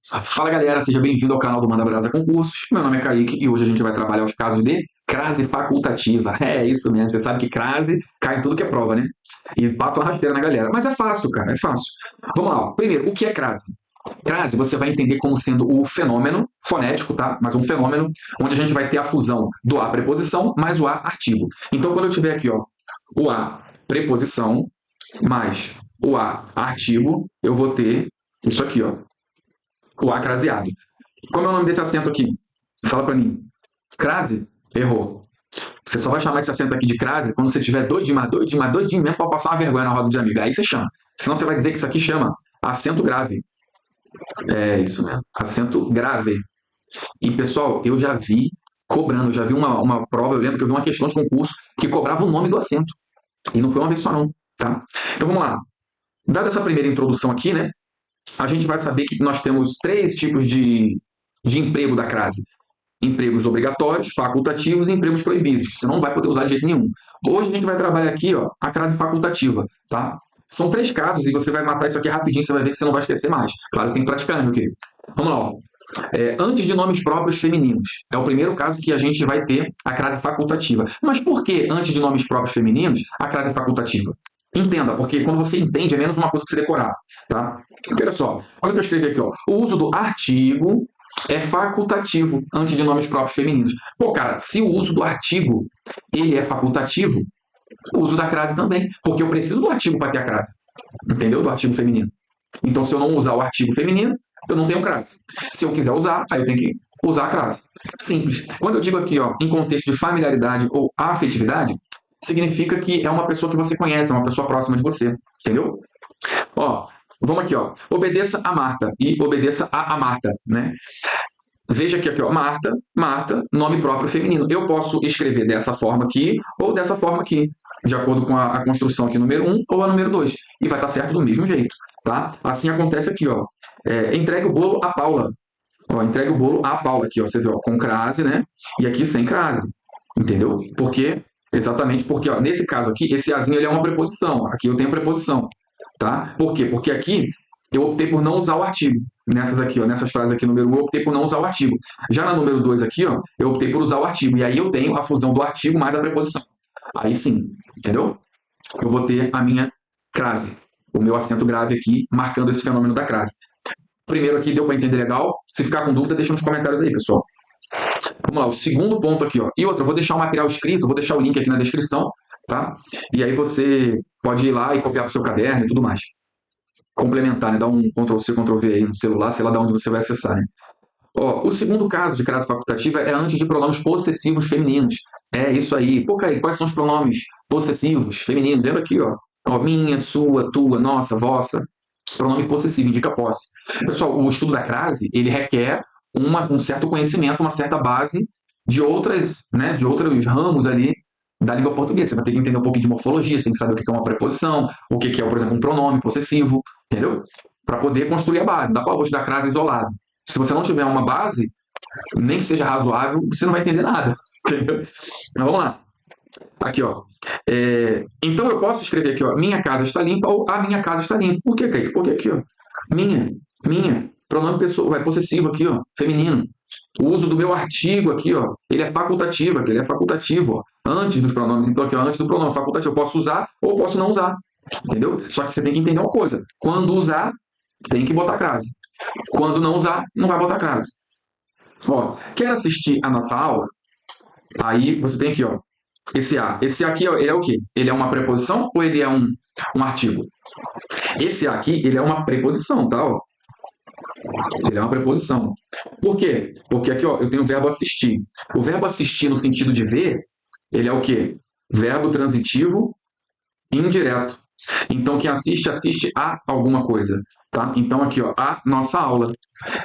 Fala galera, seja bem-vindo ao canal do Manda Brasa Concursos. Meu nome é Kaique e hoje a gente vai trabalhar os casos de crase facultativa. É isso mesmo, você sabe que crase cai em tudo que é prova, né? E passa uma rasteira na galera. Mas é fácil, cara, é fácil. Vamos lá, ó. Primeiro, o que é crase? Crase você vai entender como sendo o fenômeno fonético, tá? Mas um fenômeno onde a gente vai ter a fusão do A preposição mais o A artigo. Então, quando eu tiver aqui, ó, o A preposição mais o A artigo, eu vou ter isso aqui, ó, o A craseado. Como é o nome desse acento aqui? Fala para mim. Crase? Errou. Você só vai chamar esse acento aqui de crase quando você tiver doidinho mesmo para passar uma vergonha na roda de amigo. Aí você chama. Senão você vai dizer que isso aqui chama acento grave. É isso mesmo. Acento grave. E, pessoal, eu já vi cobrando, eu já vi uma prova, eu lembro que eu vi uma questão de concurso que cobrava o nome do acento. E não foi uma vez só não, tá? Então vamos lá. Dada essa primeira introdução aqui, né? A gente vai saber que nós temos três tipos de emprego da crase. Empregos obrigatórios, facultativos e empregos proibidos, que você não vai poder usar de jeito nenhum. Hoje a gente vai trabalhar aqui, ó, a crase facultativa, tá? São três casos e você vai matar isso aqui rapidinho, você vai ver que você não vai esquecer mais. Claro que tem que praticar, né, meu querido? Vamos lá, ó. Antes de nomes próprios femininos. É o primeiro caso que a gente vai ter a crase facultativa. Mas por que antes de nomes próprios femininos, a crase é facultativa? Entenda, porque quando você entende, é menos uma coisa que você decorar, tá? Porque olha só, olha o que eu escrevi aqui, ó. O uso do artigo é facultativo antes de nomes próprios femininos. Pô, cara, se o uso do artigo ele é facultativo, o uso da crase também, porque eu preciso do artigo para ter a crase, entendeu? Do artigo feminino. Então, se eu não usar o artigo feminino, eu não tenho crase. Se eu quiser usar, aí eu tenho que usar a crase. Simples. Quando eu digo aqui, ó, em contexto de familiaridade ou afetividade, significa que é uma pessoa que você conhece, é uma pessoa próxima de você, entendeu? Ó, vamos aqui, ó. Obedeça a Marta e obedeça a Marta, né? Veja aqui, ó, Marta, nome próprio feminino. Eu posso escrever dessa forma aqui ou dessa forma aqui, de acordo com a construção aqui número 1 ou a número 2. E vai estar certo do mesmo jeito, tá? Assim acontece aqui, ó. Entregue o bolo a Paula. Ó, entregue o bolo a Paula aqui, ó. Você vê, ó, com crase, né? E aqui sem crase. Entendeu? Por quê? Exatamente porque, ó, nesse caso aqui, esse azinho ele é uma preposição. Aqui eu tenho preposição, tá? Por quê? Porque aqui eu optei por não usar o artigo. Nessa daqui, ó, nessas frases aqui, número 1, eu optei por não usar o artigo. Já na número 2 aqui, ó, eu optei por usar o artigo. E aí eu tenho a fusão do artigo mais a preposição. Aí sim, entendeu? Eu vou ter a minha crase, o meu acento grave aqui, marcando esse fenômeno da crase. Primeiro aqui, deu para entender legal? Se ficar com dúvida, deixa nos comentários aí, pessoal. Vamos lá, o segundo ponto aqui, ó. E outra, eu vou deixar o material escrito, vou deixar o link aqui na descrição, tá? E aí você pode ir lá e copiar para o seu caderno e tudo mais. Complementar, né? Dar um Ctrl+C, Ctrl+V aí no celular, sei lá de onde você vai acessar, né? Ó, o segundo caso de crase facultativa é antes de pronomes possessivos femininos. É isso aí. Pô, Kaique, quais são os pronomes possessivos femininos? Lembra aqui, ó. Ó, minha, sua, tua, nossa, vossa. Pronome possessivo indica posse. Pessoal, o estudo da crase, ele requer um certo conhecimento, uma certa base de outras, né, de outros ramos ali da língua portuguesa. Você vai ter que entender um pouquinho de morfologia, você tem que saber o que é uma preposição, o que é, por exemplo, um pronome possessivo, entendeu? Para poder construir a base. Não dá para eu estudar crase isolado. Se você não tiver uma base, nem que seja razoável, você não vai entender nada. Entendeu? Então vamos lá. Aqui, ó. Então eu posso escrever aqui, ó, minha casa está limpa ou a minha casa está limpa. Por quê, Kaique? Porque aqui, ó, minha, pronome pessoa, possessivo aqui, ó, feminino. O uso do meu artigo aqui, ó, ele é facultativo, aqui, ele é facultativo, ó, antes dos pronomes. Então aqui, ó, antes do pronome facultativo, eu posso usar ou posso não usar, entendeu? Só que você tem que entender uma coisa. Quando usar, tem que botar crase. Quando não usar, não vai botar crase. Ó, quer assistir a nossa aula? Aí você tem aqui, ó, esse A. Esse A aqui, ó, ele é o quê? Ele é uma preposição ou ele é um artigo? Esse A aqui, ele é uma preposição, tá? Ó. Ele é uma preposição. Por quê? Porque aqui, ó, eu tenho o verbo assistir. O verbo assistir no sentido de ver, ele é o quê? Verbo transitivo indireto. Então, quem assiste, assiste a alguma coisa, tá? Então, aqui, ó, a nossa aula.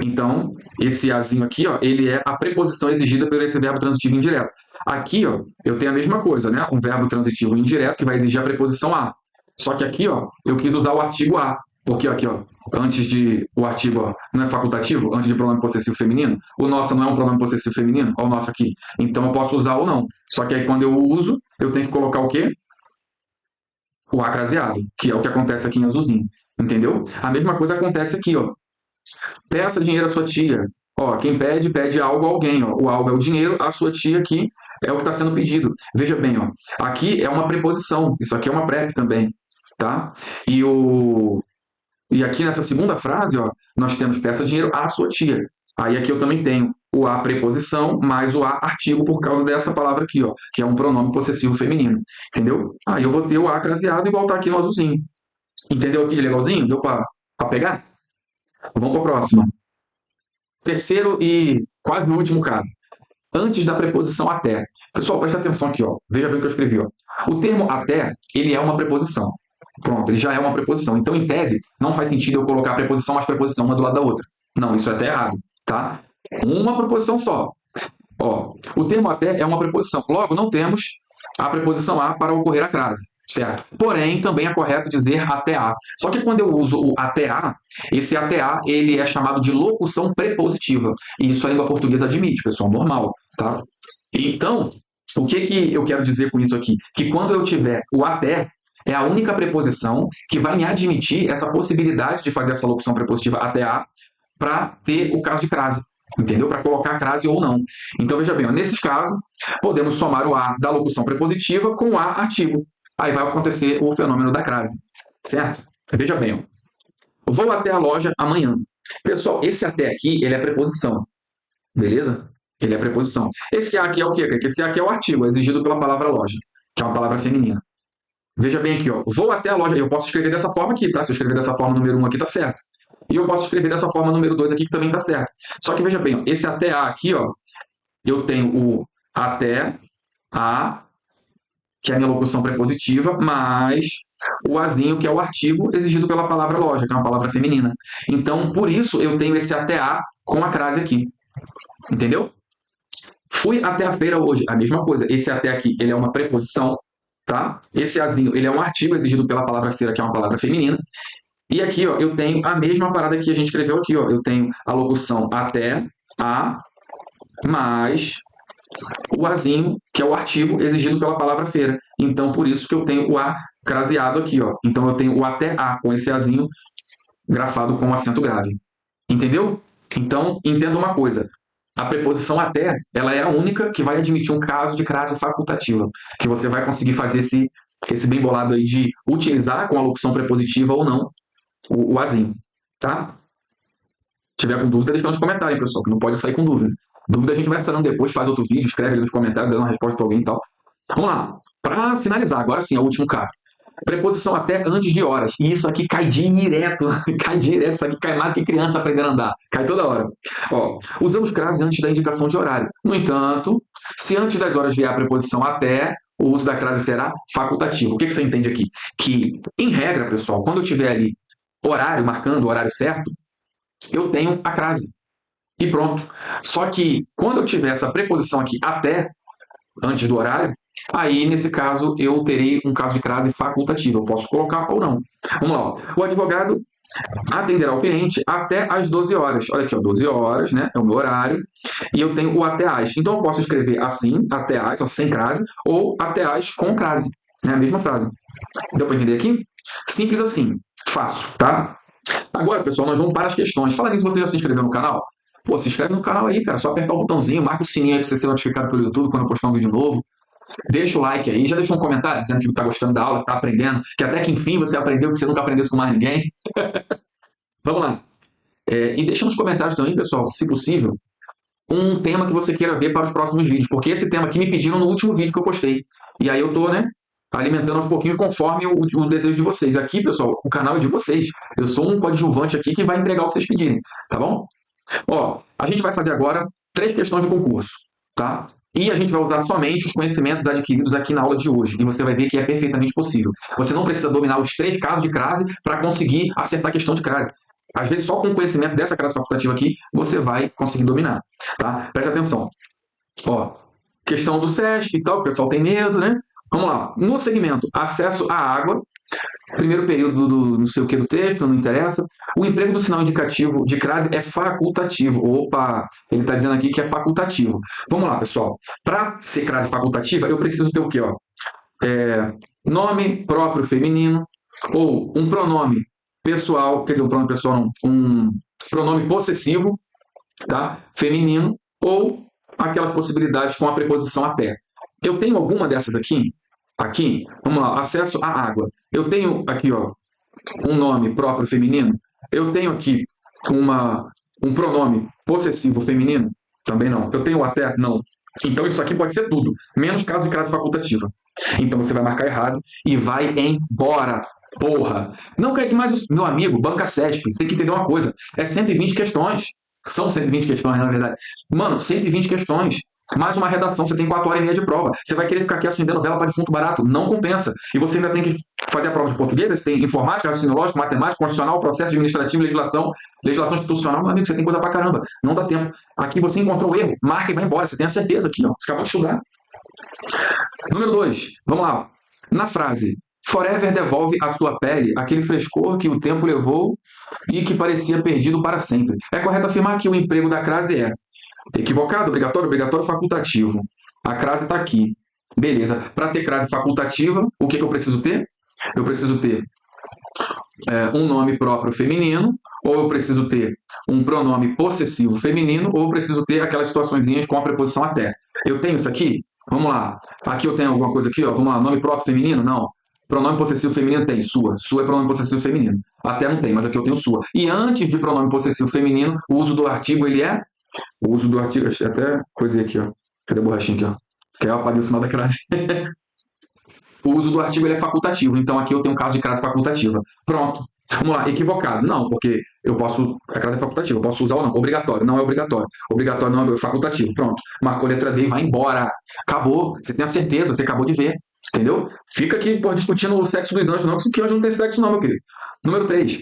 Então, esse azinho aqui, ó, ele é a preposição exigida por esse verbo transitivo indireto. Aqui, ó, eu tenho a mesma coisa, né? Um verbo transitivo indireto que vai exigir a preposição a. Só que aqui, ó, eu quis usar o artigo a. Porque aqui, ó, antes de o artigo, ó, não é facultativo, antes de pronome possessivo feminino, o nossa não é um pronome possessivo feminino, ó, o nosso aqui. Então eu posso usar ou não. Só que aí quando eu uso, eu tenho que colocar o quê? O A craseado, que é o que acontece aqui em azulzinho. Entendeu? A mesma coisa acontece aqui, ó. Peça dinheiro à sua tia. Ó, quem pede, pede algo a alguém. Ó. O algo é o dinheiro, a sua tia aqui é o que está sendo pedido. Veja bem, ó, aqui é uma preposição, isso aqui é uma prep também, tá? E, e aqui nessa segunda frase, ó, nós temos peça dinheiro à sua tia. Aí aqui eu também tenho o a preposição mais o a artigo por causa dessa palavra aqui, ó, que é um pronome possessivo feminino, entendeu? Aí eu vou ter o a craseado igual tá aqui no azulzinho. Entendeu aqui legalzinho? Deu para pegar? Vamos para a próxima. Terceiro e quase no último caso. Antes da preposição até. Pessoal, presta atenção aqui, ó. Veja bem o que eu escrevi, ó. O termo até, ele é uma preposição. Pronto, ele já é uma preposição. Então, em tese, não faz sentido eu colocar a preposição mais preposição uma do lado da outra. Não, isso é até errado, tá? Uma preposição só. Ó, o termo até é uma preposição. Logo, não temos a preposição a para ocorrer a crase, certo? Porém, também é correto dizer até a. Só que quando eu uso o até a, esse até a, ele é chamado de locução prepositiva. E isso a língua portuguesa admite, pessoal, normal, tá? Então, o que eu quero dizer com isso aqui? Que quando eu tiver o até, é a única preposição que vai me admitir essa possibilidade de fazer essa locução prepositiva até a para ter o caso de crase. Entendeu? Para colocar a crase ou não. Então, veja bem, ó, nesses casos, podemos somar o a da locução prepositiva com o a artigo. Aí vai acontecer o fenômeno da crase, certo? Veja bem, ó, vou até a loja amanhã. Pessoal, esse até aqui, ele é preposição, beleza? Ele é preposição. Esse a aqui é o quê? Esse a aqui é o artigo, é exigido pela palavra loja, que é uma palavra feminina. Veja bem aqui, ó, vou até a loja, eu posso escrever dessa forma aqui, tá? Se eu escrever dessa forma, número 1 aqui tá certo. E eu posso escrever dessa forma número 2 aqui, que também está certo. Só que veja bem, ó, esse até a aqui, ó, eu tenho o até a, que é a minha locução prepositiva, mais o azinho, que é o artigo exigido pela palavra loja, que é uma palavra feminina. Então, por isso, eu tenho esse até a com a crase aqui. Entendeu? Fui até a feira hoje, a mesma coisa. Esse até aqui, ele é uma preposição, tá? Esse azinho, ele é um artigo exigido pela palavra feira, que é uma palavra feminina. E aqui, ó, eu tenho a mesma parada que a gente escreveu aqui, ó. Eu tenho a locução até a mais o azinho, que é o artigo exigido pela palavra feira. Então, por isso que eu tenho o a craseado aqui, ó. Então, eu tenho o até a com esse azinho grafado com acento grave. Entendeu? Então, entenda uma coisa. A preposição até, ela é a única que vai admitir um caso de crase facultativa, que você vai conseguir fazer esse bem bolado aí de utilizar com a locução prepositiva ou não o azinho, tá? Se tiver com dúvida, deixa nos comentários, pessoal, que não pode sair com dúvida. Dúvida a gente vai sanando depois, faz outro vídeo, escreve ali nos comentários, dando uma resposta para alguém e tal. Vamos lá. Para finalizar, agora sim, é o último caso. Preposição até antes de horas. E isso aqui cai direto. Cai direto. Isso aqui cai mais do que criança aprendendo a andar. Cai toda hora. Ó, usamos crase antes da indicação de horário. No entanto, se antes das horas vier a preposição até, o uso da crase será facultativo. O que você entende aqui? Que, em regra, pessoal, quando eu tiver ali horário, marcando o horário certo, eu tenho a crase. E pronto. Só que, quando eu tiver essa preposição aqui até, antes do horário, aí, nesse caso, eu terei um caso de crase facultativo. Eu posso colocar ou não. Vamos lá. Ó. O advogado atenderá o cliente até às 12 horas. Olha aqui, ó, 12 horas, né? É o meu horário. E eu tenho o até às. Então, eu posso escrever assim, até às, ó, sem crase, ou até às com crase. É a mesma frase. Deu para entender aqui? Simples assim. Fácil, tá? Agora, pessoal, nós vamos para as questões. Fala nisso, você já se inscreveu no canal? Pô, se inscreve no canal aí, cara. Só apertar o botãozinho, marca o sininho aí para você ser notificado pelo YouTube quando eu postar um vídeo novo. Deixa o like aí, já deixa um comentário dizendo que está gostando da aula, que está aprendendo, que até que enfim você aprendeu que você nunca aprendeu com mais ninguém. Vamos lá. E deixa nos comentários também, pessoal, se possível, um tema que você queira ver para os próximos vídeos, porque esse tema aqui me pediram no último vídeo que eu postei. E aí eu estou, né, alimentando aos pouquinhos conforme o desejo de vocês. Aqui, pessoal, o canal é de vocês. Eu sou um coadjuvante aqui que vai entregar o que vocês pedirem, tá bom? Ó, a gente vai fazer agora 3 questões de concurso, tá? E a gente vai usar somente os conhecimentos adquiridos aqui na aula de hoje. E você vai ver que é perfeitamente possível. Você não precisa dominar os 3 casos de crase para conseguir acertar a questão de crase. Às vezes, só com o conhecimento dessa crase facultativa aqui, você vai conseguir dominar. Tá? Preste atenção. Ó, questão do SESC e tal, o pessoal tem medo, né? Vamos lá. No segmento acesso à água, primeiro período do não sei o que do texto, não interessa. O emprego do sinal indicativo de crase é facultativo. Opa, ele está dizendo aqui que é facultativo. Vamos lá, pessoal. Para ser crase facultativa, eu preciso ter o quê? Ó? Nome próprio feminino ou um pronome pessoal, quer dizer, um pronome pessoal não, um pronome possessivo, tá? Feminino, ou aquelas possibilidades com a preposição até. Eu tenho alguma dessas aqui? Aqui, vamos lá, acesso à água. Eu tenho aqui, ó, um nome próprio feminino. Eu tenho aqui um pronome possessivo feminino? Também não. Eu tenho até? Não. Então isso aqui pode ser tudo, menos caso de crase facultativa. Então você vai marcar errado e vai embora. Porra! Não quer que mais... Meu amigo, banca CESP, você tem que entender uma coisa. É 120 questões. São 120 questões, na verdade. Mano, 120 questões. Mais uma redação, você tem 4 horas e meia de prova. Você vai querer ficar aqui acendendo vela para defunto barato. Não compensa. E você ainda tem que fazer a prova de português, você tem informática, raciocínio lógico, matemática, constitucional, processo administrativo, legislação institucional. Meu amigo, você tem coisa pra caramba. Não dá tempo. Aqui você encontrou o erro, marca e vai embora. Você tem a certeza aqui, ó. Você acabou de estudar. Número 2. Vamos lá. Na frase, Forever devolve à sua pele aquele frescor que o tempo levou e que parecia perdido para sempre. É correto afirmar que o emprego da crase é equivocado, obrigatório, obrigatório, facultativo. A crase está aqui. Beleza. Para ter crase facultativa, o que eu preciso ter? Eu preciso ter um nome próprio feminino, ou eu preciso ter um pronome possessivo feminino, ou eu preciso ter aquelas situaçõezinhas com a preposição até. Eu tenho isso aqui? Vamos lá. Aqui eu tenho alguma coisa aqui, ó. Vamos lá. Nome próprio feminino? Não. Pronome possessivo feminino tem sua. Sua é pronome possessivo feminino. Até não tem, mas aqui eu tenho sua. E antes de pronome possessivo feminino, o uso do artigo, ele é... O uso do artigo... Até coisei aqui, ó. Cadê a borrachinha aqui, ó? Que eu apaguei o sinal da crase. O uso do artigo, ele é facultativo. Então aqui eu tenho um caso de crase facultativa. Pronto. Vamos lá. Equivocado. Não, porque eu posso... A crase é facultativa. Eu posso usar ou não. Obrigatório. Não é obrigatório. Obrigatório não é facultativo. Pronto. Marcou a letra D e vai embora. Acabou. Você tem a certeza. Você acabou de ver. Entendeu? Fica aqui discutindo o sexo dos anjos, não, que hoje não tem sexo não, meu querido. Número 3.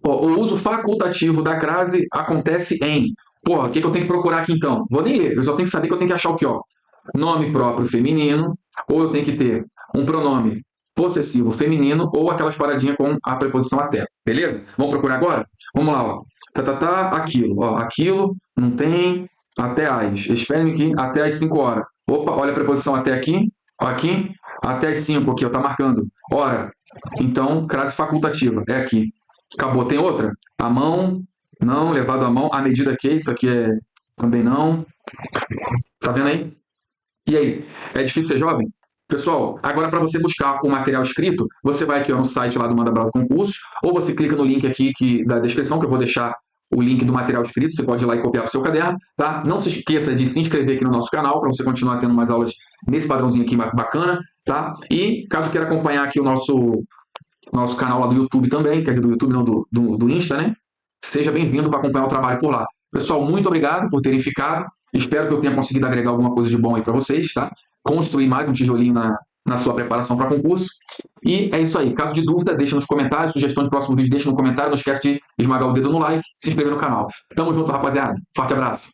O uso facultativo da crase acontece em... Porra, o que eu tenho que procurar aqui então? Vou nem ler, eu só tenho que saber que eu tenho que achar o que, ó. Nome próprio feminino, ou eu tenho que ter um pronome possessivo feminino, ou aquelas paradinhas com a preposição até. Beleza? Vamos procurar agora? Vamos lá, ó. Aquilo. Ó, aquilo, não tem... Até as. Esperem aqui, até as 5 horas. Opa, olha a preposição até aqui. Aqui, até as 5 aqui, ó, tá marcando. Hora. Então, crase facultativa, é aqui. Acabou. Tem outra? A mão, não, levado à mão. A medida que, isso aqui é também não. Tá vendo aí? E aí? É difícil ser jovem? Pessoal, agora para você buscar o material escrito, você vai aqui ó, no site lá do Manda Brasa Concursos, ou você clica no link aqui da descrição, que eu vou deixar o link do material escrito, você pode ir lá e copiar para o seu caderno, tá? Não se esqueça de se inscrever aqui no nosso canal, para você continuar tendo mais aulas nesse padrãozinho aqui bacana, tá? E caso queira acompanhar aqui o nosso canal lá do YouTube também, quer dizer, do YouTube não, do Insta, né? Seja bem-vindo para acompanhar o trabalho por lá. Pessoal, muito obrigado por terem ficado, espero que eu tenha conseguido agregar alguma coisa de bom aí para vocês, tá? Construir mais um tijolinho na sua preparação para concurso. E é isso aí. Caso de dúvida, deixa nos comentários. Sugestão de próximo vídeo, deixa no comentário. Não esquece de esmagar o dedo no like, se inscrever no canal. Tamo junto, rapaziada. Forte abraço.